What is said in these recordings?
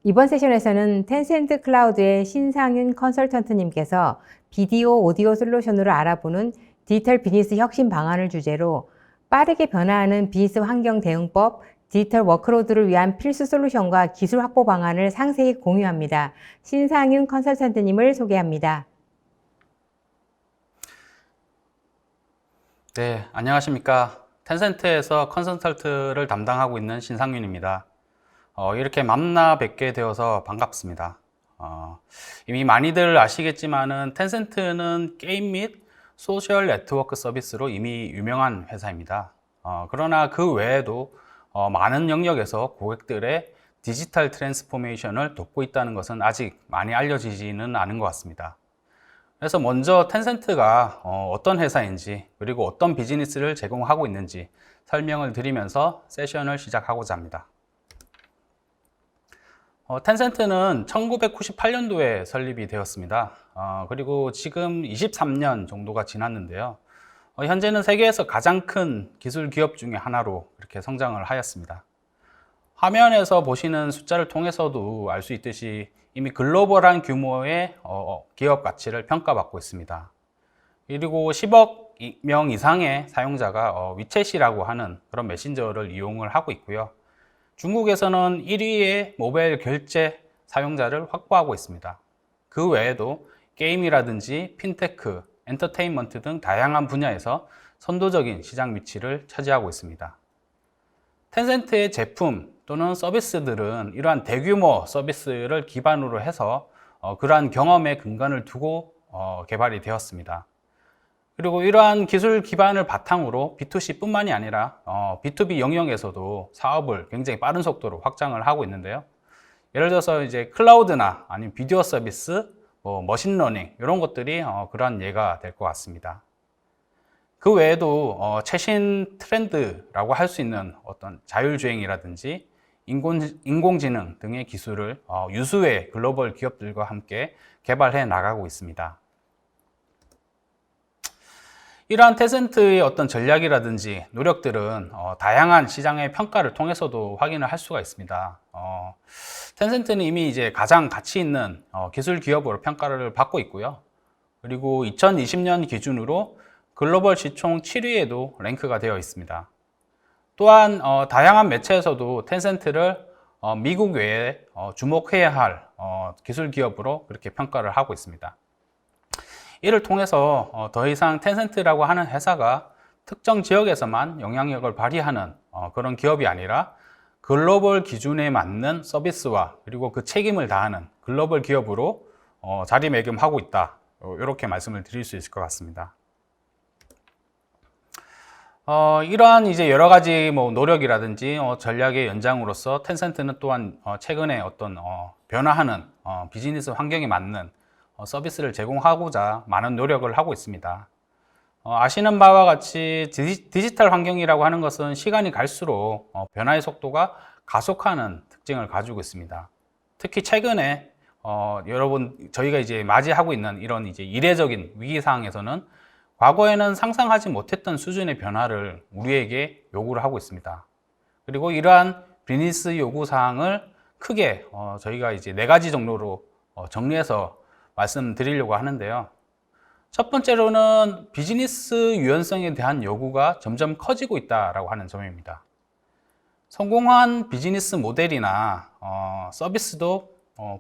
이번 세션에서는 텐센트 클라우드의 신상윤 컨설턴트님께서 비디오, 오디오 솔루션으로 알아보는 디지털 비즈니스 혁신 방안을 주제로 빠르게 변화하는 비즈니스 환경 대응법, 디지털 워크로드를 위한 필수 솔루션과 기술 확보 방안을 상세히 공유합니다. 신상윤 컨설턴트님을 소개합니다. 네, 안녕하십니까. 텐센트에서 컨설턴트를 담당하고 있는 신상윤입니다. 이렇게 만나 뵙게 되어서 반갑습니다. 이미 많이들 아시겠지만은 텐센트는 게임 및 소셜 네트워크 서비스로 이미 유명한 회사입니다. 그러나 그 외에도 많은 영역에서 고객들의 디지털 트랜스포메이션을 돕고 있다는 것은 아직 많이 알려지지는 않은 것 같습니다. 그래서 먼저 텐센트가 어떤 회사인지 그리고 어떤 비즈니스를 제공하고 있는지 설명을 드리면서 세션을 시작하고자 합니다. 텐센트는 1998년도에 설립이 되었습니다. 그리고 지금 23년 정도가 지났는데요. 현재는 세계에서 가장 큰 기술 기업 중에 하나로 이렇게 성장을 하였습니다. 화면에서 보시는 숫자를 통해서도 알 수 있듯이 이미 글로벌한 규모의 기업 가치를 평가받고 있습니다. 그리고 10억 명 이상의 사용자가 위챗이라고 하는 그런 메신저를 이용을 하고 있고요. 중국에서는 1위의 모바일 결제 사용자를 확보하고 있습니다. 그 외에도 게임이라든지 핀테크, 엔터테인먼트 등 다양한 분야에서 선도적인 시장 위치를 차지하고 있습니다. 텐센트의 제품 또는 서비스들은 이러한 대규모 서비스를 기반으로 해서 그러한 경험의 근간을 두고 개발이 되었습니다. 그리고 이러한 기술 기반을 바탕으로 B2C 뿐만이 아니라 B2B 영역에서도 사업을 굉장히 빠른 속도로 확장을 하고 있는데요. 예를 들어서 이제 클라우드나 아니면 비디오 서비스, 머신러닝 이런 것들이 그러한 예가 될 것 같습니다. 그 외에도 최신 트렌드라고 할 수 있는 어떤 자율주행이라든지 인공지능 등의 기술을 유수의 글로벌 기업들과 함께 개발해 나가고 있습니다. 이러한 텐센트의 어떤 전략이라든지 노력들은 다양한 시장의 평가를 통해서도 확인을 할 수가 있습니다. 텐센트는 이미 이제 가장 가치 있는 기술 기업으로 평가를 받고 있고요. 그리고 2020년 기준으로 글로벌 시총 7위에도 랭크가 되어 있습니다. 또한 다양한 매체에서도 텐센트를 미국 외에 주목해야 할 기술 기업으로 그렇게 평가를 하고 있습니다. 이를 통해서 더 이상 텐센트라고 하는 회사가 특정 지역에서만 영향력을 발휘하는 그런 기업이 아니라 글로벌 기준에 맞는 서비스와 그리고 그 책임을 다하는 글로벌 기업으로 자리매김하고 있다. 이렇게 말씀을 드릴 수 있을 것 같습니다. 이러한 이제 여러 가지 노력이라든지 전략의 연장으로서 텐센트는 또한 최근에 어떤 변화하는 비즈니스 환경에 맞는 서비스를 제공하고자 많은 노력을 하고 있습니다. 아시는 바와 같이 디지털 환경이라고 하는 것은 시간이 갈수록 변화의 속도가 가속하는 특징을 가지고 있습니다. 특히 최근에 여러분 저희가 이제 맞이하고 있는 이런 이제 이례적인 위기 상황에서는 과거에는 상상하지 못했던 수준의 변화를 우리에게 요구를 하고 있습니다. 그리고 이러한 비즈니스 요구 사항을 크게 저희가 이제 4가지 정도로 정리해서 말씀드리려고 하는데요. 첫 번째로는 비즈니스 유연성에 대한 요구가 점점 커지고 있다고 하는 점입니다. 성공한 비즈니스 모델이나 서비스도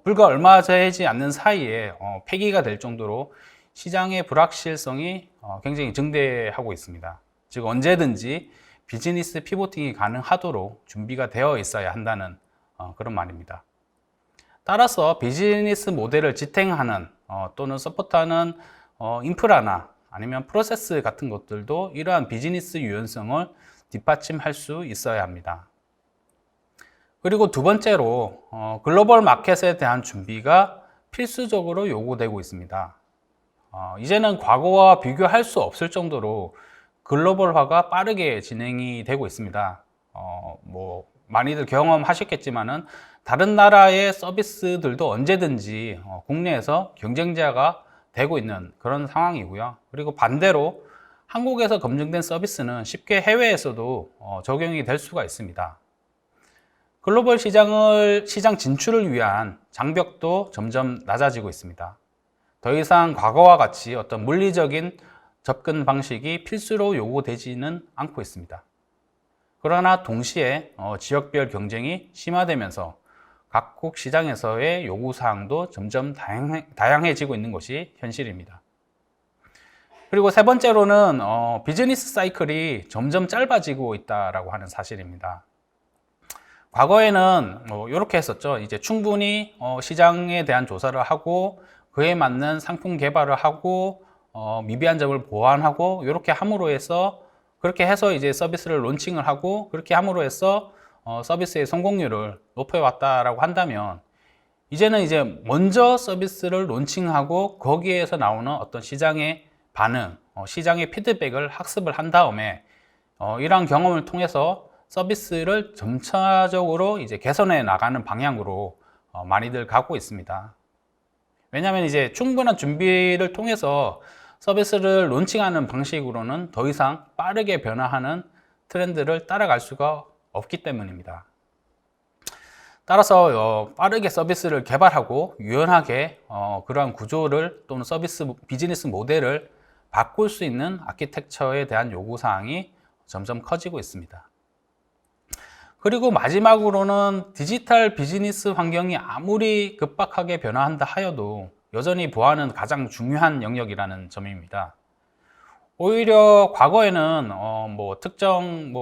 불과 얼마 되지 않는 사이에 폐기가 될 정도로 시장의 불확실성이 굉장히 증대하고 있습니다. 즉 언제든지 비즈니스 피보팅이 가능하도록 준비가 되어 있어야 한다는 그런 말입니다. 따라서 비즈니스 모델을 지탱하는 또는 서포트하는 인프라나 아니면 프로세스 같은 것들도 이러한 비즈니스 유연성을 뒷받침할 수 있어야 합니다. 그리고 두 번째로 글로벌 마켓에 대한 준비가 필수적으로 요구되고 있습니다. 이제는 과거와 비교할 수 없을 정도로 글로벌화가 빠르게 진행이 되고 있습니다. 많이들 경험하셨겠지만은 다른 나라의 서비스들도 언제든지 국내에서 경쟁자가 되고 있는 그런 상황이고요. 그리고 반대로 한국에서 검증된 서비스는 쉽게 해외에서도 적용이 될 수가 있습니다. 글로벌 시장 진출을 위한 장벽도 점점 낮아지고 있습니다. 더 이상 과거와 같이 어떤 물리적인 접근 방식이 필수로 요구되지는 않고 있습니다. 그러나 동시에 지역별 경쟁이 심화되면서 각국 시장에서의 요구사항도 점점 다양해지고 있는 것이 현실입니다. 그리고 세 번째로는 비즈니스 사이클이 점점 짧아지고 있다라고 하는 사실입니다. 과거에는 이렇게 했었죠. 이제 충분히 시장에 대한 조사를 하고 그에 맞는 상품 개발을 하고 미비한 점을 보완하고 이렇게 함으로 해서 그렇게 해서 이제 서비스를 론칭을 하고 그렇게 함으로 해서 서비스의 성공률을 높여왔다라고 한다면 이제는 이제 먼저 서비스를 론칭하고 거기에서 나오는 어떤 시장의 반응, 시장의 피드백을 학습을 한 다음에 이러한 경험을 통해서 서비스를 점차적으로 이제 개선해 나가는 방향으로 많이들 가고 있습니다. 왜냐하면 이제 충분한 준비를 통해서 서비스를 론칭하는 방식으로는 더 이상 빠르게 변화하는 트렌드를 따라갈 수가 없기 때문입니다. 따라서 빠르게 서비스를 개발하고 유연하게 그러한 구조를 또는 비즈니스 모델을 바꿀 수 있는 아키텍처에 대한 요구사항이 점점 커지고 있습니다. 그리고 마지막으로는 디지털 비즈니스 환경이 아무리 급박하게 변화한다 하여도 여전히 보안은 가장 중요한 영역이라는 점입니다. 오히려 과거에는 특정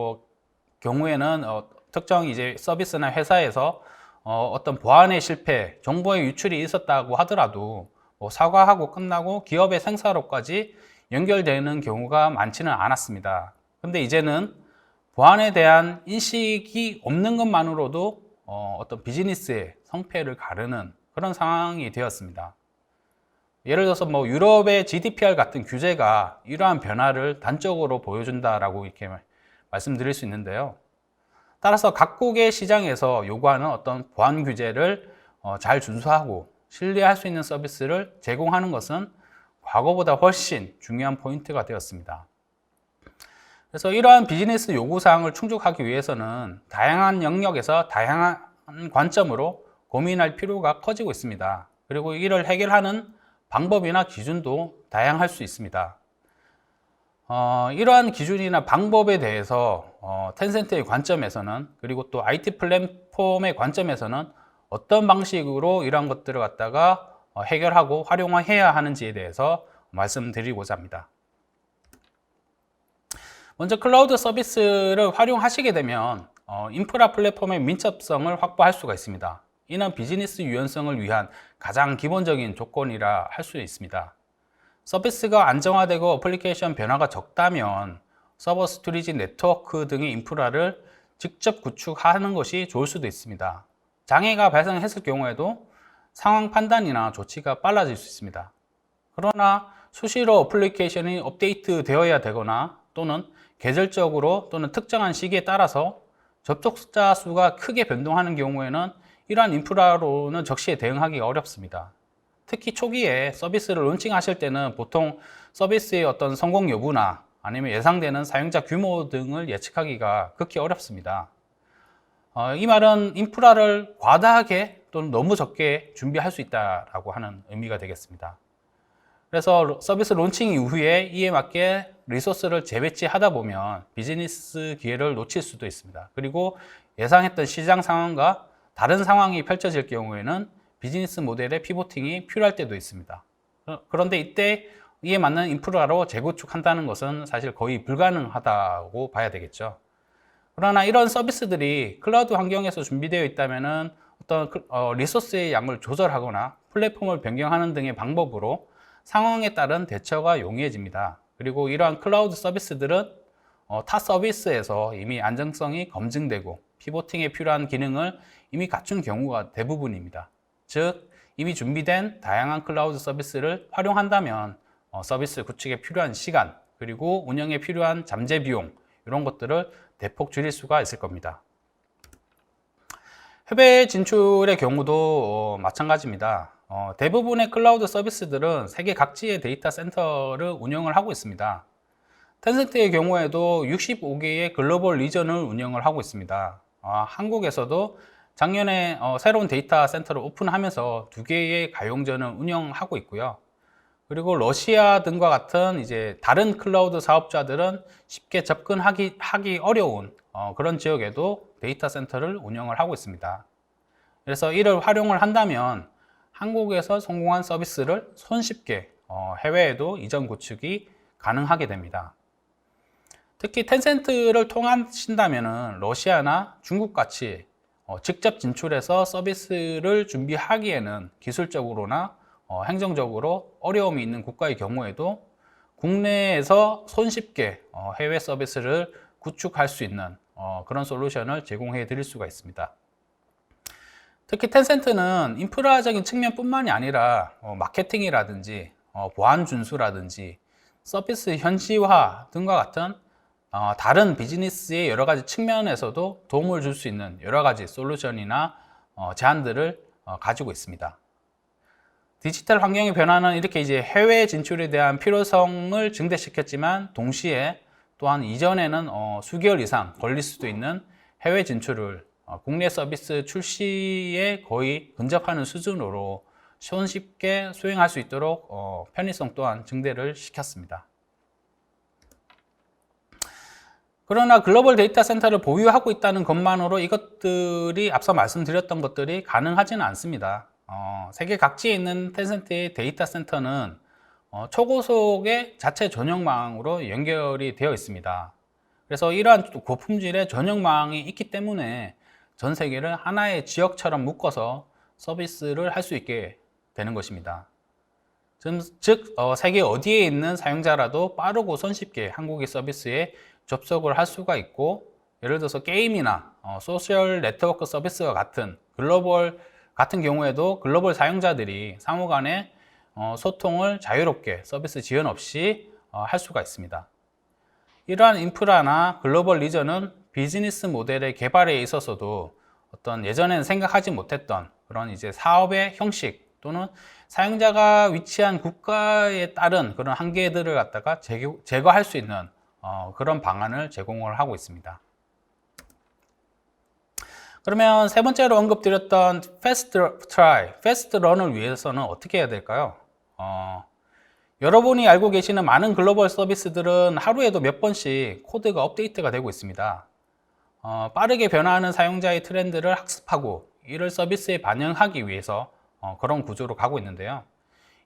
경우에는 특정 이제 서비스나 회사에서 어떤 보안의 실패, 정보의 유출이 있었다고 하더라도 사과하고 끝나고 기업의 생사로까지 연결되는 경우가 많지는 않았습니다. 근데 이제는 보안에 대한 인식이 없는 것만으로도 어떤 비즈니스의 성패를 가르는 그런 상황이 되었습니다. 예를 들어서 유럽의 GDPR 같은 규제가 이러한 변화를 단적으로 보여준다라고 이렇게 말씀드릴 수 있는데요. 따라서 각국의 시장에서 요구하는 어떤 보안 규제를 잘 준수하고 신뢰할 수 있는 서비스를 제공하는 것은 과거보다 훨씬 중요한 포인트가 되었습니다. 그래서 이러한 비즈니스 요구사항을 충족하기 위해서는 다양한 영역에서 다양한 관점으로 고민할 필요가 커지고 있습니다. 그리고 이를 해결하는 방법이나 기준도 다양할 수 있습니다. 이러한 기준이나 방법에 대해서 텐센트의 관점에서는 그리고 또 IT 플랫폼의 관점에서는 어떤 방식으로 이러한 것들을 갖다가 해결하고 활용해야 하는지에 대해서 말씀드리고자 합니다. 먼저 클라우드 서비스를 활용하시게 되면 인프라 플랫폼의 민첩성을 확보할 수가 있습니다. 이는 비즈니스 유연성을 위한 가장 기본적인 조건이라 할 수 있습니다. 서비스가 안정화되고 어플리케이션 변화가 적다면 서버 스토리지 네트워크 등의 인프라를 직접 구축하는 것이 좋을 수도 있습니다. 장애가 발생했을 경우에도 상황 판단이나 조치가 빨라질 수 있습니다. 그러나 수시로 어플리케이션이 업데이트 되어야 되거나 또는 계절적으로 또는 특정한 시기에 따라서 접촉자 수가 크게 변동하는 경우에는 이러한 인프라로는 적시에 대응하기가 어렵습니다. 특히 초기에 서비스를 론칭하실 때는 보통 서비스의 어떤 성공 여부나 아니면 예상되는 사용자 규모 등을 예측하기가 극히 어렵습니다. 이 말은 인프라를 과다하게 또는 너무 적게 준비할 수 있다고 하는 의미가 되겠습니다. 그래서 서비스 론칭 이후에 이에 맞게 리소스를 재배치하다 보면 비즈니스 기회를 놓칠 수도 있습니다. 그리고 예상했던 시장 상황과 다른 상황이 펼쳐질 경우에는 비즈니스 모델의 피보팅이 필요할 때도 있습니다. 그런데 이때 이에 맞는 인프라로 재구축한다는 것은 사실 거의 불가능하다고 봐야 되겠죠. 그러나 이런 서비스들이 클라우드 환경에서 준비되어 있다면 어떤 리소스의 양을 조절하거나 플랫폼을 변경하는 등의 방법으로 상황에 따른 대처가 용이해집니다. 그리고 이러한 클라우드 서비스들은 타 서비스에서 이미 안정성이 검증되고 피보팅에 필요한 기능을 이미 갖춘 경우가 대부분입니다. 즉, 이미 준비된 다양한 클라우드 서비스를 활용한다면 서비스 구축에 필요한 시간, 그리고 운영에 필요한 잠재 비용, 이런 것들을 대폭 줄일 수가 있을 겁니다. 해외 진출의 경우도 마찬가지입니다. 대부분의 클라우드 서비스들은 세계 각지의 데이터 센터를 운영을 하고 있습니다. 텐센트의 경우에도 65개의 글로벌 리전을 운영을 하고 있습니다. 한국에서도 작년에 새로운 데이터 센터를 오픈하면서 2개의 가용전을 운영하고 있고요. 그리고 러시아 등과 같은 이제 다른 클라우드 사업자들은 쉽게 접근하기 어려운 그런 지역에도 데이터 센터를 운영을 하고 있습니다. 그래서 이를 활용을 한다면 한국에서 성공한 서비스를 손쉽게 해외에도 이전 구축이 가능하게 됩니다. 특히 텐센트를 통하신다면 러시아나 중국 같이 직접 진출해서 서비스를 준비하기에는 기술적으로나 행정적으로 어려움이 있는 국가의 경우에도 국내에서 손쉽게 해외 서비스를 구축할 수 있는 그런 솔루션을 제공해 드릴 수가 있습니다. 특히 텐센트는 인프라적인 측면뿐만이 아니라 마케팅이라든지 보안 준수라든지 서비스 현지화 등과 같은 다른 비즈니스의 여러 가지 측면에서도 도움을 줄 수 있는 여러 가지 솔루션이나 제안들을 가지고 있습니다. 디지털 환경의 변화는 이렇게 이제 해외 진출에 대한 필요성을 증대시켰지만 동시에 또한 이전에는 수개월 이상 걸릴 수도 있는 해외 진출을 국내 서비스 출시에 거의 근접하는 수준으로 손쉽게 수행할 수 있도록 편의성 또한 증대를 시켰습니다. 그러나 글로벌 데이터 센터를 보유하고 있다는 것만으로 이것들이 앞서 말씀드렸던 것들이 가능하지는 않습니다. 세계 각지에 있는 텐센트의 데이터 센터는 초고속의 자체 전용망으로 연결이 되어 있습니다. 그래서 이러한 고품질의 전용망이 있기 때문에 전 세계를 하나의 지역처럼 묶어서 서비스를 할 수 있게 되는 것입니다. 즉 세계 어디에 있는 사용자라도 빠르고 손쉽게 한국의 서비스에 접속을 할 수가 있고, 예를 들어서 게임이나 소셜 네트워크 서비스와 같은 글로벌 같은 경우에도 글로벌 사용자들이 상호 간에 소통을 자유롭게 서비스 지연 없이 할 수가 있습니다. 이러한 인프라나 글로벌 리전은 비즈니스 모델의 개발에 있어서도 어떤 예전에는 생각하지 못했던 그런 이제 사업의 형식 또는 사용자가 위치한 국가에 따른 그런 한계들을 갖다가 제거할 수 있는 그런 방안을 제공을 하고 있습니다. 그러면 세 번째로 언급드렸던 패스트 트라이, 패스트 런을 위해서는 어떻게 해야 될까요? 여러분이 알고 계시는 많은 글로벌 서비스들은 하루에도 몇 번씩 코드가 업데이트가 되고 있습니다. 빠르게 변화하는 사용자의 트렌드를 학습하고 이를 서비스에 반영하기 위해서 그런 구조로 가고 있는데요.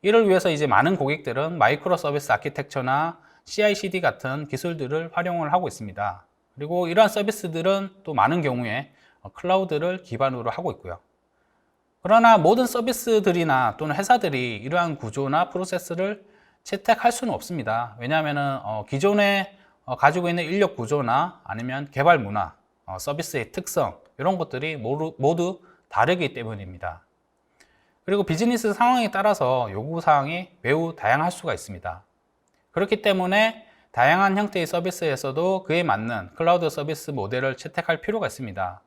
이를 위해서 이제 많은 고객들은 마이크로 서비스 아키텍처나 CI/CD 같은 기술들을 활용을 하고 있습니다. 그리고 이러한 서비스들은 또 많은 경우에 클라우드를 기반으로 하고 있고요. 그러나 모든 서비스들이나 또는 회사들이 이러한 구조나 프로세스를 채택할 수는 없습니다. 왜냐하면 기존에 가지고 있는 인력 구조나 아니면 개발 문화, 서비스의 특성 이런 것들이 모두 다르기 때문입니다. 그리고 비즈니스 상황에 따라서 요구사항이 매우 다양할 수가 있습니다. 그렇기 때문에 다양한 형태의 서비스에서도 그에 맞는 클라우드 서비스 모델을 채택할 필요가 있습니다.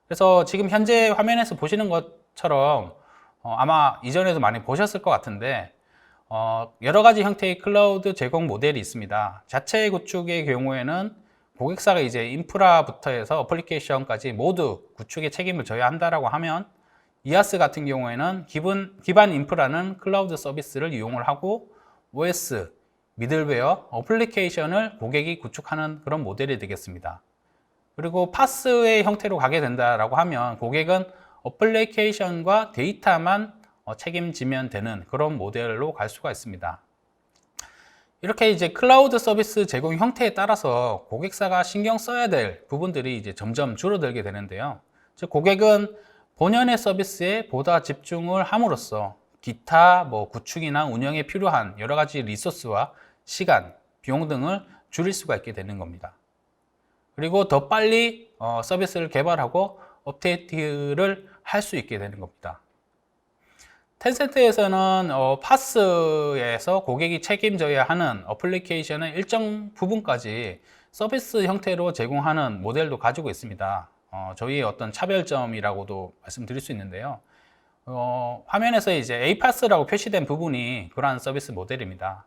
그래서 지금 현재 화면에서 보시는 것처럼 아마 이전에도 많이 보셨을 것 같은데 여러 가지 형태의 클라우드 제공 모델이 있습니다. 자체 구축의 경우에는 고객사가 이제 인프라부터 해서 어플리케이션까지 모두 구축의 책임을 져야 한다라고 하면, 이아스 같은 경우에는 기반 인프라는 클라우드 서비스를 이용을 하고 OS, 미들웨어, 어플리케이션을 고객이 구축하는 그런 모델이 되겠습니다. 그리고 파스의 형태로 가게 된다라고 하면 고객은 어플리케이션과 데이터만 책임지면 되는 그런 모델로 갈 수가 있습니다. 이렇게 이제 클라우드 서비스 제공 형태에 따라서 고객사가 신경 써야 될 부분들이 이제 점점 줄어들게 되는데요. 즉 고객은 본연의 서비스에 보다 집중을 함으로써 기타 구축이나 운영에 필요한 여러 가지 리소스와 시간, 비용 등을 줄일 수가 있게 되는 겁니다. 그리고 더 빨리 서비스를 개발하고 업데이트를 할 수 있게 되는 겁니다. 텐센트에서는 파스에서 고객이 책임져야 하는 어플리케이션의 일정 부분까지 서비스 형태로 제공하는 모델도 가지고 있습니다. 저희의 어떤 차별점이라고도 말씀드릴 수 있는데요. 화면에서 이제 APaaS라고 표시된 부분이 그러한 서비스 모델입니다.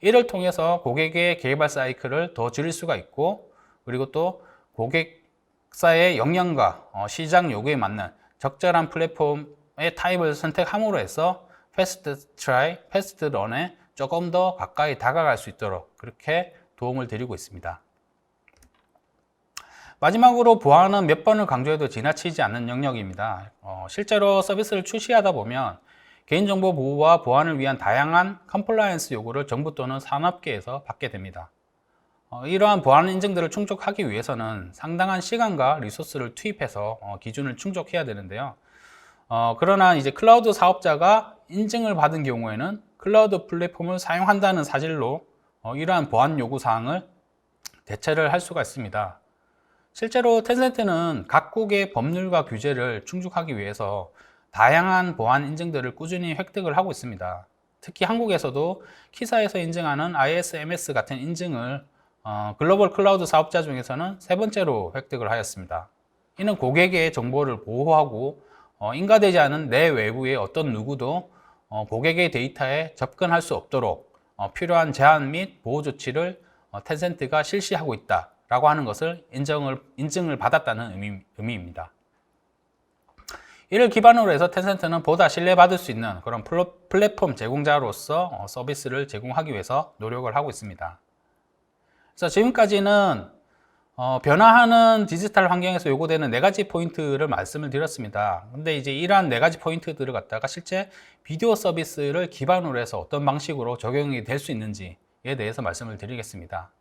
이를 통해서 고객의 개발 사이클을 더 줄일 수가 있고, 그리고 또 고객 고객사의 역량과 시장 요구에 맞는 적절한 플랫폼의 타입을 선택함으로 해서 패스트 트라이, 패스트 런에 조금 더 가까이 다가갈 수 있도록 그렇게 도움을 드리고 있습니다. 마지막으로 보안은 몇 번을 강조해도 지나치지 않는 영역입니다. 실제로 서비스를 출시하다 보면 개인정보 보호와 보안을 위한 다양한 컴플라이언스 요구를 정부 또는 산업계에서 받게 됩니다. 이러한 보안 인증들을 충족하기 위해서는 상당한 시간과 리소스를 투입해서 기준을 충족해야 되는데요. 그러나 이제 클라우드 사업자가 인증을 받은 경우에는 클라우드 플랫폼을 사용한다는 사실로 이러한 보안 요구 사항을 대체를 할 수가 있습니다. 실제로 텐센트는 각국의 법률과 규제를 충족하기 위해서 다양한 보안 인증들을 꾸준히 획득을 하고 있습니다. 특히 한국에서도 키사에서 인증하는 ISMS 같은 인증을 글로벌 클라우드 사업자 중에서는 세 번째로 획득을 하였습니다. 이는 고객의 정보를 보호하고 인가되지 않은 내 외부의 어떤 누구도 고객의 데이터에 접근할 수 없도록 필요한 제한 및 보호 조치를 텐센트가 실시하고 있다라고 하는 것을 인증을 받았다는 의미입니다. 이를 기반으로 해서 텐센트는 보다 신뢰받을 수 있는 그런 플랫폼 제공자로서 서비스를 제공하기 위해서 노력을 하고 있습니다. 그래서 지금까지는 변화하는 디지털 환경에서 요구되는 4가지 포인트를 말씀을 드렸습니다. 근데 이제 이러한 4가지 포인트들을 갖다가 실제 비디오 서비스를 기반으로 해서 어떤 방식으로 적용이 될 수 있는지에 대해서 말씀을 드리겠습니다.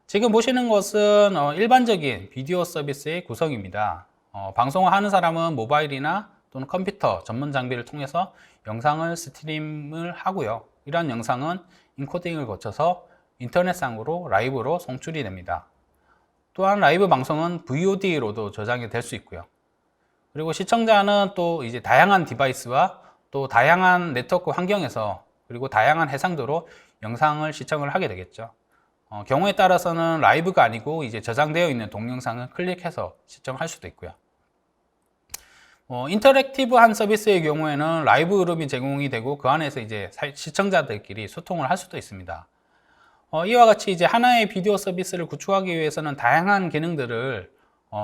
지금 보시는 것은 일반적인 비디오 서비스의 구성입니다. 방송을 하는 사람은 모바일이나 또는 컴퓨터 전문 장비를 통해서 영상을 스트림을 하고요. 이러한 영상은 인코딩을 거쳐서 인터넷상으로 라이브로 송출이 됩니다. 또한 라이브 방송은 VOD로도 저장이 될 수 있고요. 그리고 시청자는 또 이제 다양한 디바이스와 또 다양한 네트워크 환경에서 그리고 다양한 해상도로 영상을 시청을 하게 되겠죠. 경우에 따라서는 라이브가 아니고 이제 저장되어 있는 동영상을 클릭해서 시청할 수도 있고요. 인터랙티브한 서비스의 경우에는 라이브 흐름이 제공이 되고 그 안에서 이제 시청자들끼리 소통을 할 수도 있습니다. 이와 같이 이제 하나의 비디오 서비스를 구축하기 위해서는 다양한 기능들을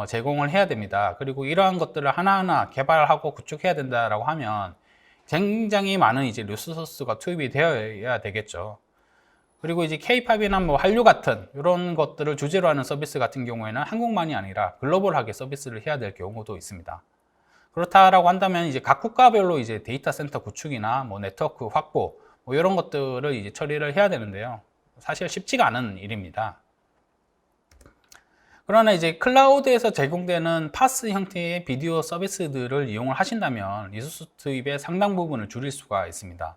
제공을 해야 됩니다. 그리고 이러한 것들을 하나하나 개발하고 구축해야 된다라고 하면 굉장히 많은 이제 리소스가 투입이 되어야 되겠죠. 그리고 이제 K-팝이나 뭐 한류 같은 이런 것들을 주제로 하는 서비스 같은 경우에는 한국만이 아니라 글로벌하게 서비스를 해야 될 경우도 있습니다. 그렇다라고 한다면 이제 각 국가별로 이제 데이터 센터 구축이나 뭐 네트워크 확보 뭐 이런 것들을 이제 처리를 해야 되는데요. 사실 쉽지가 않은 일입니다. 그러나 이제 클라우드에서 제공되는 파스 형태의 비디오 서비스들을 이용을 하신다면 리소스 투입의 상당 부분을 줄일 수가 있습니다.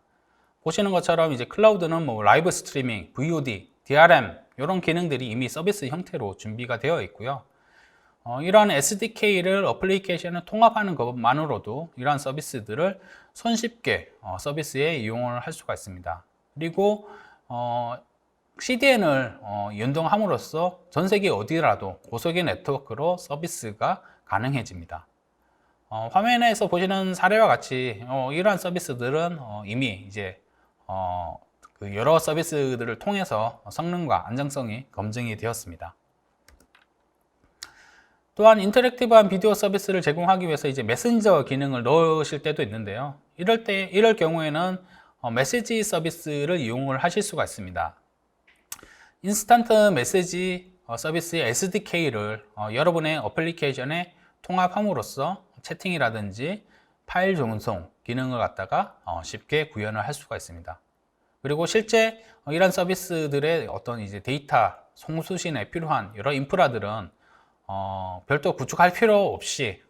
보시는 것처럼 이제 클라우드는 뭐 라이브 스트리밍, VOD, DRM 이런 기능들이 이미 서비스 형태로 준비가 되어 있고요. 이러한 SDK를 어플리케이션을 통합하는 것만으로도 이러한 서비스들을 손쉽게 서비스에 이용을 할 수가 있습니다. 그리고 CDN을 연동함으로써 전 세계 어디라도 고속의 네트워크로 서비스가 가능해집니다. 화면에서 보시는 사례와 같이 이러한 서비스들은 이미 이제 그 여러 서비스들을 통해서 성능과 안정성이 검증이 되었습니다. 또한 인터랙티브한 비디오 서비스를 제공하기 위해서 이제 메신저 기능을 넣으실 때도 있는데요. 이럴 경우에는 메시지 서비스를 이용을 하실 수가 있습니다. 인스턴트 메시지 서비스의 SDK를 여러분의 어플리케이션에 통합함으로써 채팅이라든지 파일 전송 기능을 갖다가 쉽게 구현을 할 수가 있습니다. 그리고 실제 이런 서비스들의 어떤 이제 데이터 송수신에 필요한 여러 인프라들은 별도 구축할 필요 없이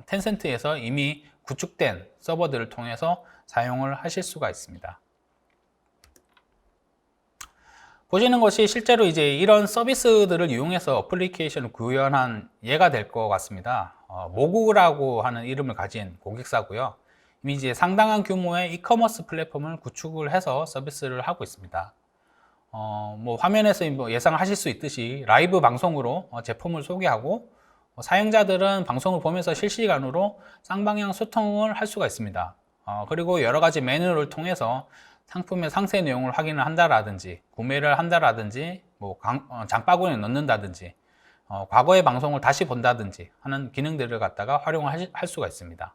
텐센트에서 이미 구축된 서버들을 통해서 사용을 하실 수가 있습니다. 보시는 것이 실제로 이제 이런 서비스들을 이용해서 어플리케이션을 구현한 예가 될 것 같습니다. 모구라고 하는 이름을 가진 고객사고요. 이미 이제 상당한 규모의 이커머스 플랫폼을 구축을 해서 서비스를 하고 있습니다. 뭐 화면에서 뭐 예상하실 수 있듯이 라이브 방송으로 제품을 소개하고 사용자들은 방송을 보면서 실시간으로 쌍방향 소통을 할 수가 있습니다. 그리고 여러 가지 메뉴를 통해서 상품의 상세 내용을 확인을 한다라든지 구매를 한다라든지 뭐 장바구니에 넣는다든지 과거의 방송을 다시 본다든지 하는 기능들을 갖다가 활용할 수가 있습니다.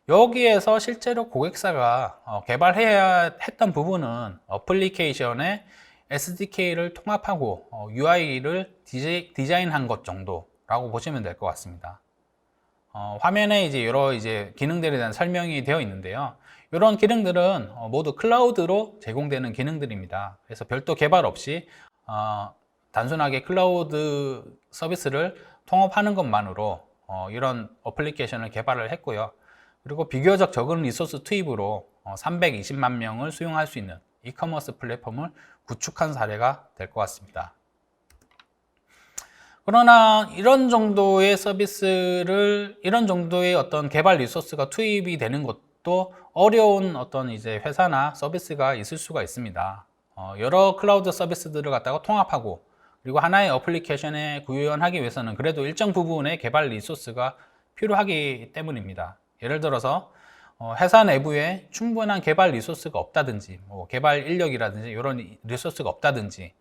여기에서 실제로 고객사가 개발해야 했던 부분은 어플리케이션의 SDK를 통합하고 UI를 디자인한 것 정도라고 보시면 될 것 같습니다. 화면에 이제 여러 기능들에 대한 설명이 되어 있는데요. 이런 기능들은 모두 클라우드로 제공되는 기능들입니다. 그래서 별도 개발 없이 단순하게 클라우드 서비스를 통합하는 것만으로 이런 어플리케이션을 개발을 했고요. 그리고 비교적 적은 리소스 투입으로 320만 명을 수용할 수 있는 이커머스 플랫폼을 구축한 사례가 될 것 같습니다. 그러나 이런 정도의 이런 정도의 어떤 개발 리소스가 투입이 되는 것도 어려운 어떤 회사나 서비스가 있을 수가 있습니다. 여러 클라우드 서비스들을 갖다가 통합하고 그리고 하나의 어플리케이션에 구현하기 위해서는 그래도 일정 부분의 개발 리소스가 필요하기 때문입니다. 예를 들어서 회사 내부에 충분한 개발 리소스가 없다든지 개발 인력이라든지 이런 리소스가 없다든지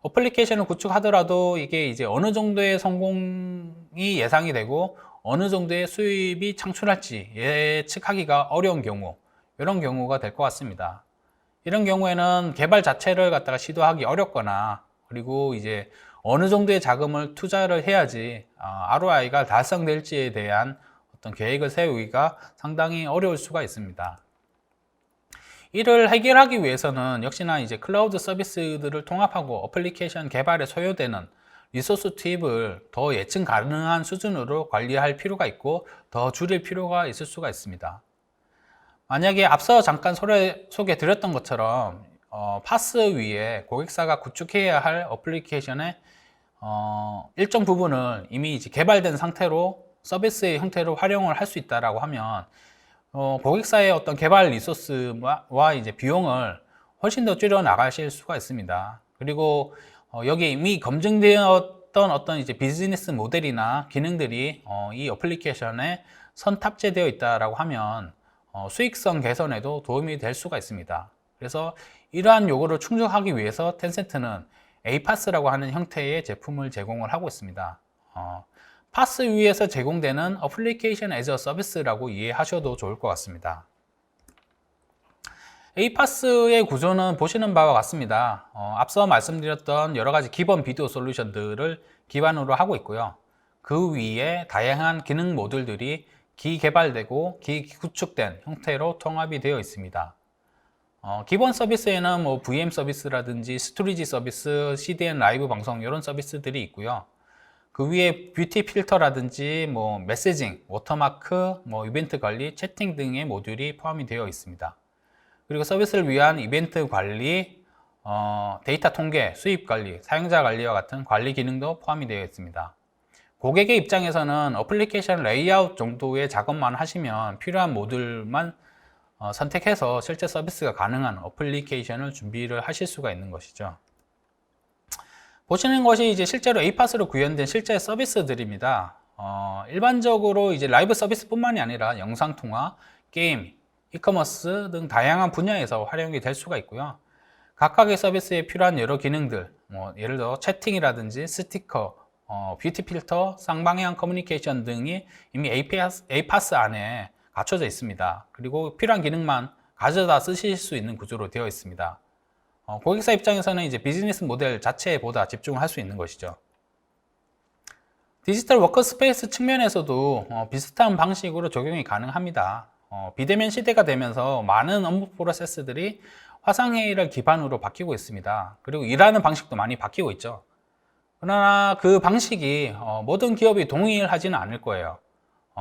어플리케이션을 구축하더라도 이게 어느 정도의 성공이 예상이 되고 어느 정도의 수입이 창출할지 예측하기가 어려운 경우, 이런 경우가 될 것 같습니다. 이런 경우에는 개발 자체를 갖다가 시도하기 어렵거나 그리고 어느 정도의 자금을 투자를 해야지 ROI가 달성될지에 대한 어떤 계획을 세우기가 상당히 어려울 수가 있습니다. 이를 해결하기 위해서는 역시나 클라우드 서비스들을 통합하고 어플리케이션 개발에 소요되는 리소스 투입을 더 예측 가능한 수준으로 관리할 필요가 있고 더 줄일 필요가 있을 수가 있습니다. 만약에 앞서 잠깐 소개해 드렸던 것처럼 파스 위에 고객사가 구축해야 할 어플리케이션의 일정 부분을 이미 개발된 상태로 서비스의 형태로 활용을 할 수 있다라고 하면 고객사의 어떤 개발 리소스와 비용을 훨씬 더 줄여 나가실 수가 있습니다. 그리고 여기에 이미 검증되었던 어떤 비즈니스 모델이나 기능들이 이 어플리케이션에 선탑재되어 있다라고 하면 수익성 개선에도 도움이 될 수가 있습니다. 그래서 이러한 요구를 충족하기 위해서 텐센트는 에이파스라고 하는 형태의 제품을 제공을 하고 있습니다. 파스 위에서 제공되는 어플리케이션 애저 서비스라고 이해하셔도 좋을 것 같습니다. 에이파스의 구조는 보시는 바와 같습니다. 앞서 말씀드렸던 여러 가지 기본 비디오 솔루션들을 기반으로 하고 있고요. 그 위에 다양한 기능 모듈들이 기개발되고 기구축된 형태로 통합이 되어 있습니다. 기본 서비스에는 VM 서비스라든지 스토리지 서비스, CDN 라이브 방송 이런 서비스들이 있고요. 그 위에 뷰티 필터라든지 메시징, 워터마크, 이벤트 관리, 채팅 등의 모듈이 포함이 되어 있습니다. 그리고 서비스를 위한 이벤트 관리, 데이터 통계, 수입 관리, 사용자 관리와 같은 관리 기능도 포함이 되어 있습니다. 고객의 입장에서는 어플리케이션 레이아웃 정도의 작업만 하시면 필요한 모듈만 선택해서 실제 서비스가 가능한 어플리케이션을 준비를 하실 수가 있는 것이죠. 보시는 것이 실제로 에이파스로 구현된 실제 서비스들입니다. 일반적으로 라이브 서비스뿐만이 아니라 영상통화, 게임, 이커머스 등 다양한 분야에서 활용이 될 수가 있고요. 각각의 서비스에 필요한 여러 기능들, 예를 들어 채팅이라든지 스티커, 뷰티 필터, 쌍방향 커뮤니케이션 등이 이미 에이파스 안에 갖춰져 있습니다. 그리고 필요한 기능만 가져다 쓰실 수 있는 구조로 되어 있습니다. 고객사 입장에서는 비즈니스 모델 자체보다 집중을 할 수 있는 것이죠. 디지털 워크스페이스 측면에서도 비슷한 방식으로 적용이 가능합니다. 비대면 시대가 되면서 많은 업무 프로세스들이 화상회의를 기반으로 바뀌고 있습니다. 그리고 일하는 방식도 많이 바뀌고 있죠. 그러나 그 방식이 모든 기업이 동일하지는 않을 거예요.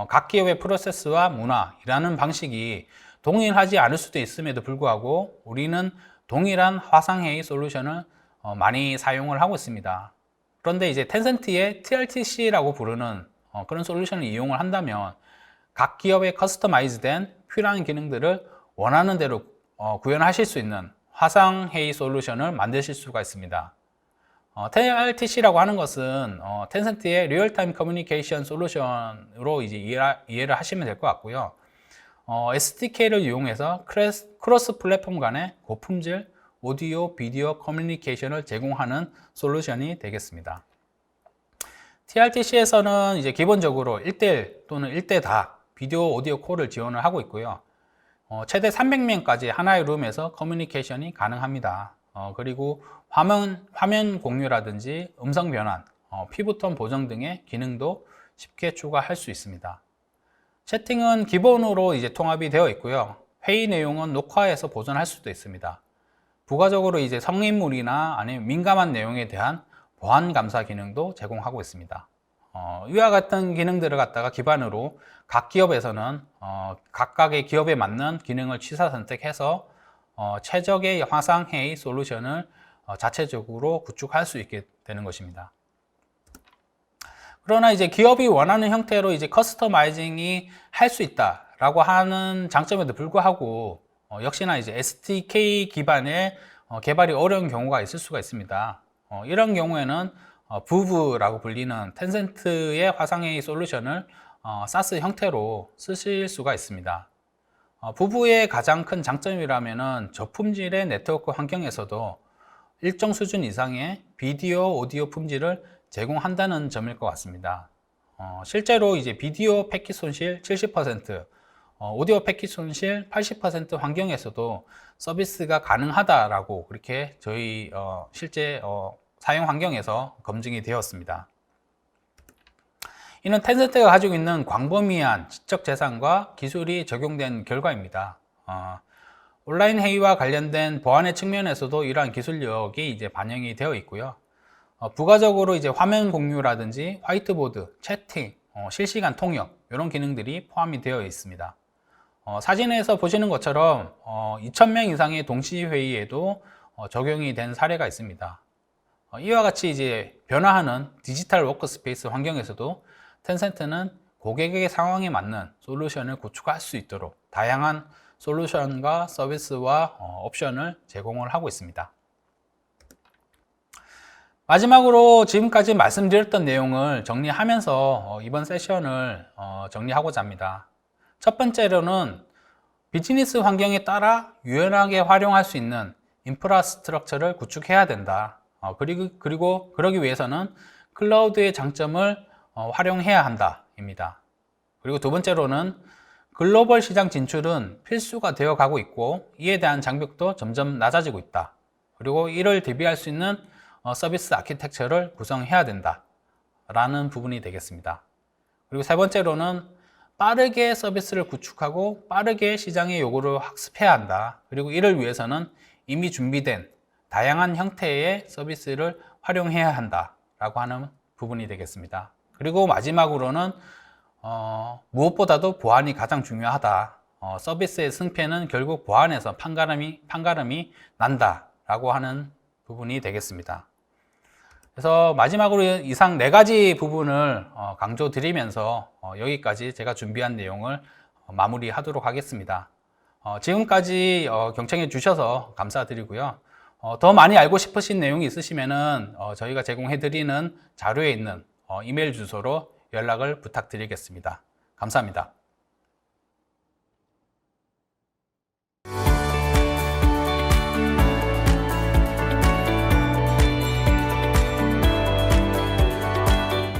각 기업의 프로세스와 문화, 일하는 방식이 동일하지 않을 수도 있음에도 불구하고 우리는 동일한 화상회의 솔루션을 많이 사용을 하고 있습니다. 그런데 텐센트의 TRTC라고 부르는 그런 솔루션을 이용을 한다면 각 기업의 커스터마이즈된 필요한 기능들을 원하는 대로 구현하실 수 있는 화상회의 솔루션을 만드실 수가 있습니다. TRTC라고 하는 것은 텐센트의 리얼타임 커뮤니케이션 솔루션으로 이해를 하시면 될 것 같고요. SDK를 이용해서 크로스 플랫폼 간의 고품질 오디오, 비디오 커뮤니케이션을 제공하는 솔루션이 되겠습니다. TRTC에서는 이제 기본적으로 1대1 또는 1대 다 비디오 오디오 콜을 지원을 하고 있고요. 최대 300명까지 하나의 룸에서 커뮤니케이션이 가능합니다. 그리고 화면 공유라든지 음성 변환, 피부톤 보정 등의 기능도 쉽게 추가할 수 있습니다. 채팅은 기본으로 이제 통합이 되어 있고요. 회의 내용은 녹화해서 보존할 수도 있습니다. 부가적으로 이제 성인물이나 아니면 민감한 내용에 대한 보안 감사 기능도 제공하고 있습니다. 이와 같은 기능들을 갖다가 기반으로 각 기업에서는 각각의 기업에 맞는 기능을 취사 선택해서 최적의 화상회의 솔루션을 자체적으로 구축할 수 있게 되는 것입니다. 그러나 이제 기업이 원하는 형태로 이제 커스터마이징이 할 수 있다라고 하는 장점에도 불구하고 역시나 이제 SDK 기반의 개발이 어려운 경우가 있을 수가 있습니다. 이런 경우에는 부브라고 불리는 텐센트의 화상회의 솔루션을 SaaS 형태로 쓰실 수가 있습니다. 부브의 가장 큰 장점이라면은 저품질의 네트워크 환경에서도 일정 수준 이상의 비디오, 오디오 품질을 제공한다는 점일 것 같습니다. 실제로 이제 비디오 패킷 손실 70%, 오디오 패킷 손실 80% 환경에서도 서비스가 가능하다라고 그렇게 저희 실제 사용 환경에서 검증이 되었습니다. 이는 텐센트가 가지고 있는 광범위한 지적 재산과 기술이 적용된 결과입니다. 온라인 회의와 관련된 보안의 측면에서도 이러한 기술력이 이제 반영이 되어 있고요. 부가적으로 이제 화면 공유라든지 화이트보드, 채팅, 실시간 통역 이런 기능들이 포함이 되어 있습니다. 사진에서 보시는 것처럼 2,000명 이상의 동시 회의에도 적용이 된 사례가 있습니다. 이와 같이 이제 변화하는 디지털 워크스페이스 환경에서도 텐센트는 고객의 상황에 맞는 솔루션을 구축할 수 있도록 다양한 솔루션과 서비스와 옵션을 제공을 하고 있습니다. 마지막으로 지금까지 말씀드렸던 내용을 정리하면서 이번 세션을 정리하고자 합니다. 첫 번째로는 비즈니스 환경에 따라 유연하게 활용할 수 있는 인프라스트럭처를 구축해야 된다. 그리고 그러기 위해서는 클라우드의 장점을 활용해야 한다 입니다. 그리고 두 번째로는 글로벌 시장 진출은 필수가 되어 가고 있고 이에 대한 장벽도 점점 낮아지고 있다. 그리고 이를 대비할 수 있는 서비스 아키텍처를 구성해야 된다 라는 부분이 되겠습니다. 그리고 세 번째로는 빠르게 서비스를 구축하고 빠르게 시장의 요구를 학습해야 한다. 그리고 이를 위해서는 이미 준비된 다양한 형태의 서비스를 활용해야 한다 라고 하는 부분이 되겠습니다. 그리고 마지막으로는 무엇보다도 보안이 가장 중요하다. 서비스의 승패는 결국 보안에서 판가름이 난다 라고 하는 부분이 되겠습니다. 그래서 마지막으로 이상 4가지 부분을 강조드리면서 여기까지 제가 준비한 내용을 마무리하도록 하겠습니다. 지금까지 경청해 주셔서 감사드리고요. 더 많이 알고 싶으신 내용이 있으시면은 저희가 제공해드리는 자료에 있는 이메일 주소로 연락을 부탁드리겠습니다. 감사합니다.